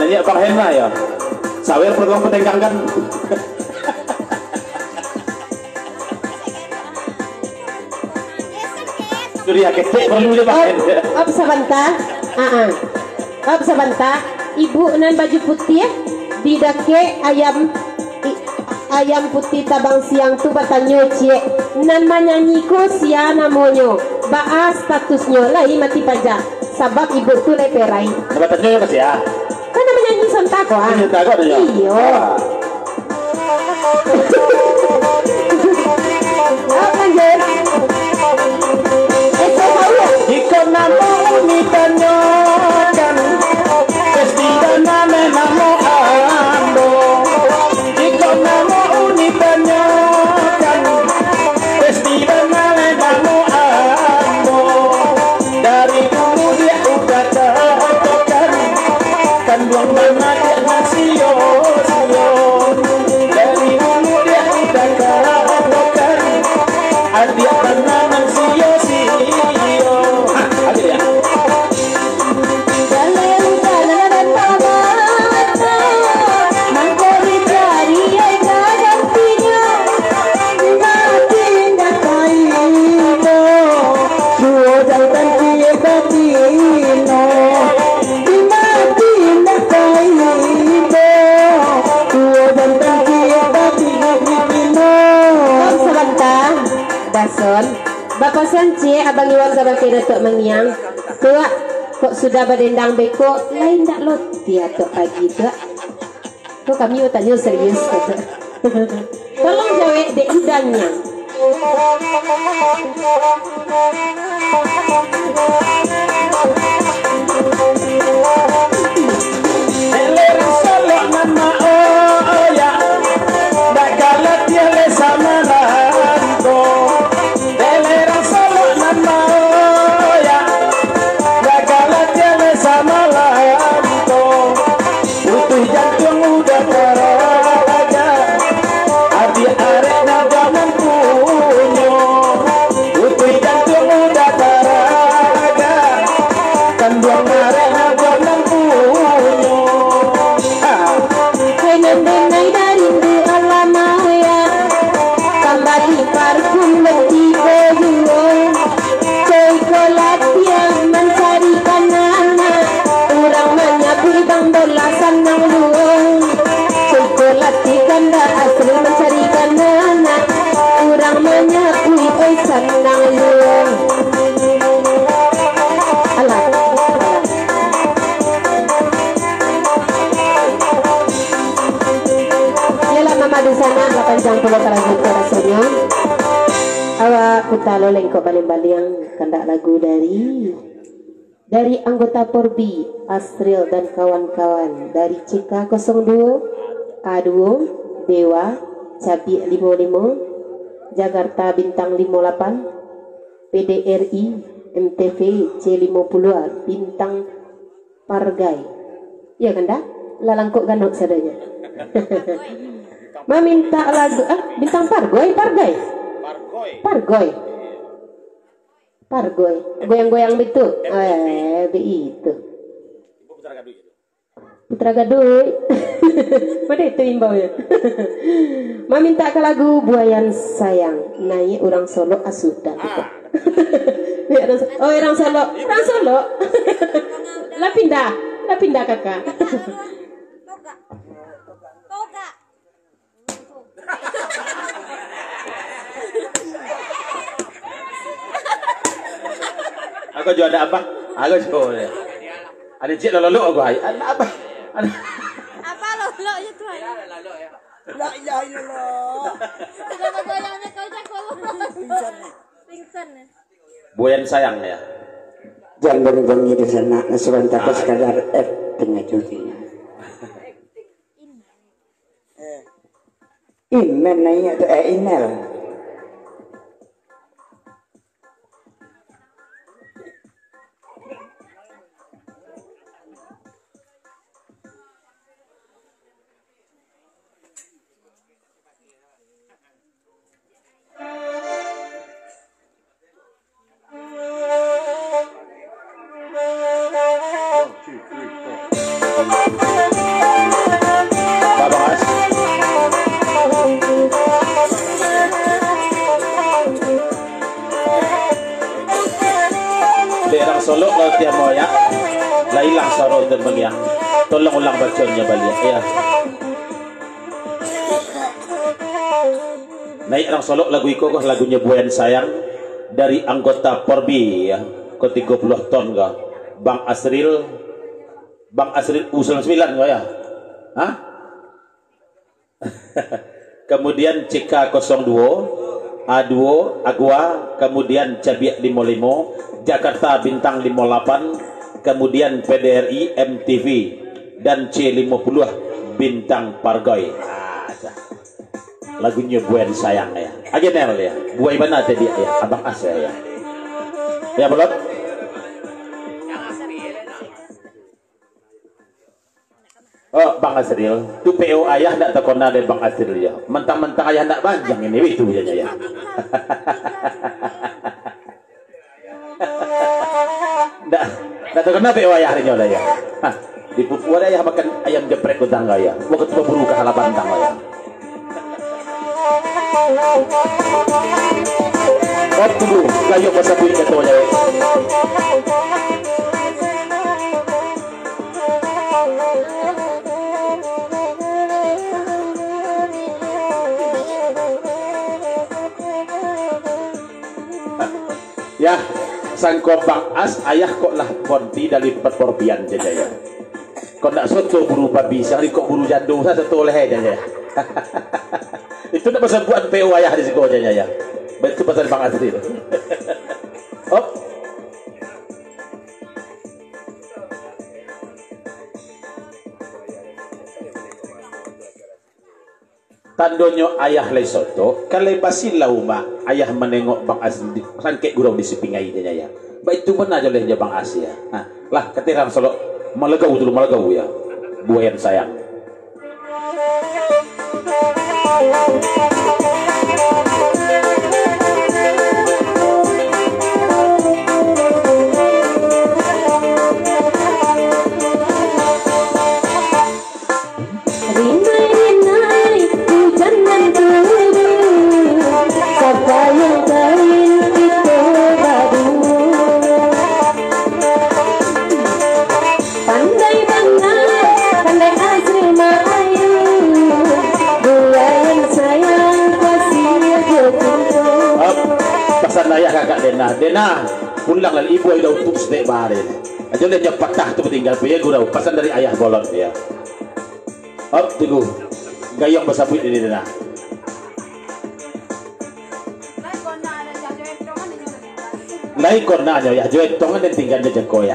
Nyanyi Bang Hena ya. Sawer pertolong petengkang kan. Surya kecek perlu dia Bang Hena. Op sebentar. Op sebentar. Ibu nan baju putih didake ayam putih tabang siang tu bertanya cie nan menyanyiku sia namanya baa statusnya lai mati pajak sabab ibu tu leperai Bertanya ke ya. kan menyanyi sontako Iya. iya apa lanjut Jika namo unitanyo dan Pestida name namo ando Jika namo unitanyo dan Pestida name namo ando Dari dulu dia udah tertokan Kan buang mana dia nasio Dari dulu dia udah tertokan Adia tanam sio Ada ya? Dason Bapak Sanci abang Iwan kabar kira tok mengiang tua kok sudah berdendang beko lain tak lot dia tok pagi tua kok kami tanya serius tok tolong jawab dek udangnya panjang pulau terlanjut rasanya awak kutalo lengkok balik-balik kandak lagu dari anggota Porbi Astril dan kawan-kawan dari CK02 A2 Dewa Cabi 55 Jakarta Bintang 58 PDRI MTV C50 Bintang Pargai iya kan dah lalangkok ganok sadanya meminta lagu Bintang Pargoy goyang-goyang betul itu Putra Gaduh mana itu imbaunya meminta ke lagu Buayan Sayang naik orang Solo asuda orang Solo lah pindah kakak Aku juga ada apa? Aku juga ada cik lalu aku hai. Ada apa? Ada apa lalu ya tuh? La ilaha illallah. Sudah goyangnya kau cakap. Pingsan. Buayan sayang ya. Jangan bergongi di sana. Sebentar aku sekadar tengah cutinya. Imen nanya tu email. solo kalau tiap mau ya. Lah hilang soro dan beliang. Tolong ulang bacanya balik ya. Naik orang solo lagu iko lagunya Buayan Sayang dari anggota Porbi ya. Ke 30 ton ga. Bang Asril usul 9 ga ya. Hah? Kemudian CK02 A2 Agua, kemudian Cabiak 55, Jakarta Bintang 58, kemudian PDRI MTV dan C50 Bintang Pargoy. Lagunya Buayan Sayang ya. Agenel ya. Buai mana tadi ya? Abang As ya. Ya belum? Oh, Bang Asril, tu PO ayah ndak terkona dari Bang Asril ya. Mentang-mentang ayah ndak banjang ini itu ya. Ndak terkena PO ayah ini lah ya. Di Papua ayah makan ayam geprek ke tangga ya. Mau ketemu buru ke halaman tangga ya. Oh tunggu, gayung masa bunyi ketuanya ya. Ya, sangko Bang As, ayah kok lah konti dari perporbian saja ya. Kok nak soto buru babi, sehari kok buru jandung, saya soto oleh aja ya. Itu nak pasal buat PO ayah di sini aja ya. Itu pasal Bang As itu. Oh. Tandonyo ayah lesoto kalau basi lauma ayah menengok Bang As rangkek gurau di sepingai dia ya. Baik itu benar aja lehnya Bang As ya. Nah, lah ketirang solo melegau dulu melegau ya. Buayan Sayang. Ayah kakak Dena pulang lagi ibu ay daw tups de barin. Aja dia patah tu tinggal punya gurau pesan dari ayah bolon ya. Up tunggu. Gayong basabut ini Dena. Lai kona aja ya joet tongan dan tinggal dia jengko ya.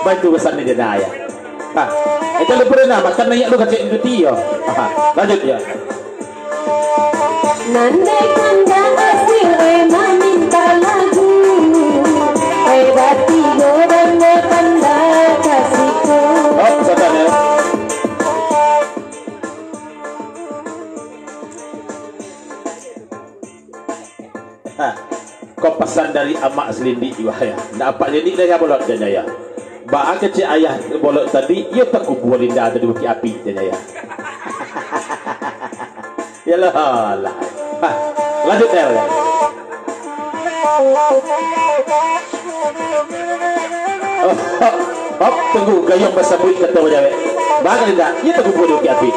Bantu pesan ni Dena ya. Ha. Itu lu pernah makan nanya lu kacik itu yo. Lanjut ya. Nandai kandang hasil meminta lagu bati goreng tanda kasihku. Oh, sabar ya. Kau pesan dari amak selindi juga ya. Nak apa jadi dah bolot dia ya. Ba kecil ayah bolot tadi, ia tak kubur linda ada di bukit api dia ya. Yalah lah. Lanjut ya. Oh, tunggu gayung basabut kata dia. Bagal tidak? Ia tak kubur di bukit api.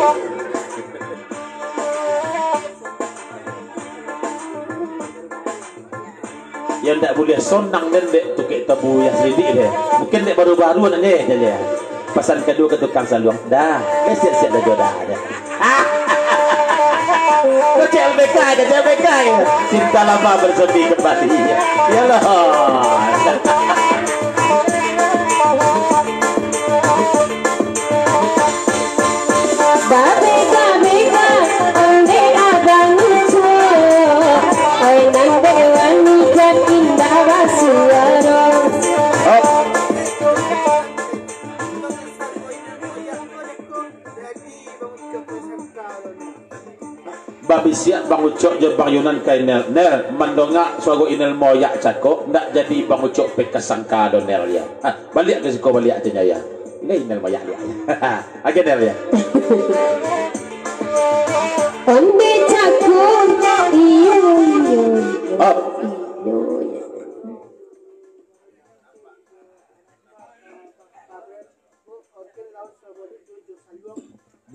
Yang tak boleh sonang dan dek tukik tabu yang selidik dia. Mungkin dek baru-baru nanti dia. Pesan kedua ke tukang saluang. Dah, siap-siap dah jodoh dah. Kecil BK ya. Cinta lama bersepi kembali. Yalah. Babi siap Bang Ucok je Bang Yunan kainel nel mendongak suago inel moyak cako ndak jadi Bang Ucok pek kesangka donel ya. Balik ke siko balik aja ya. Ini inel moyak ya. Agenel ya. Onde cako iyo. Oh.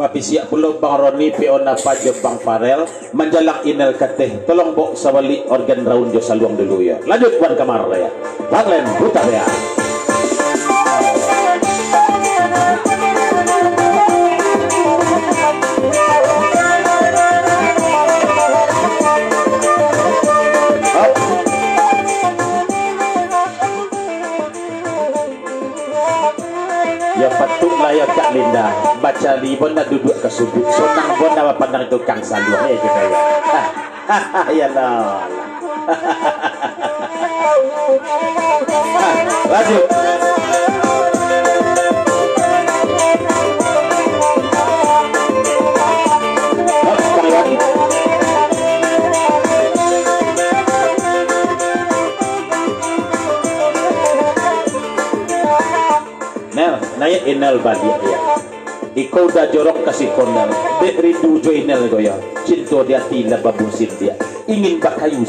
Bapi siap pula Bang Roni Piona Pajo Bang Farel menjalak inel kateh tolong bok sawali organ raun jo saluang dulu ya. Lanjut Puan Kamar ya. Bang Len putar ya. Ya patutlah ya Kak Linda baca libon nak duduk ke sudut sonang bon nama pandang tukang saluang ya kita ya. Ya lah. Lanjut. Nel, naya inel badia ya. Ikaw dah jorok kasih kondal. Dek rindu jo inel goya. Cinta dia tila babusin dia. Ingin bak kayu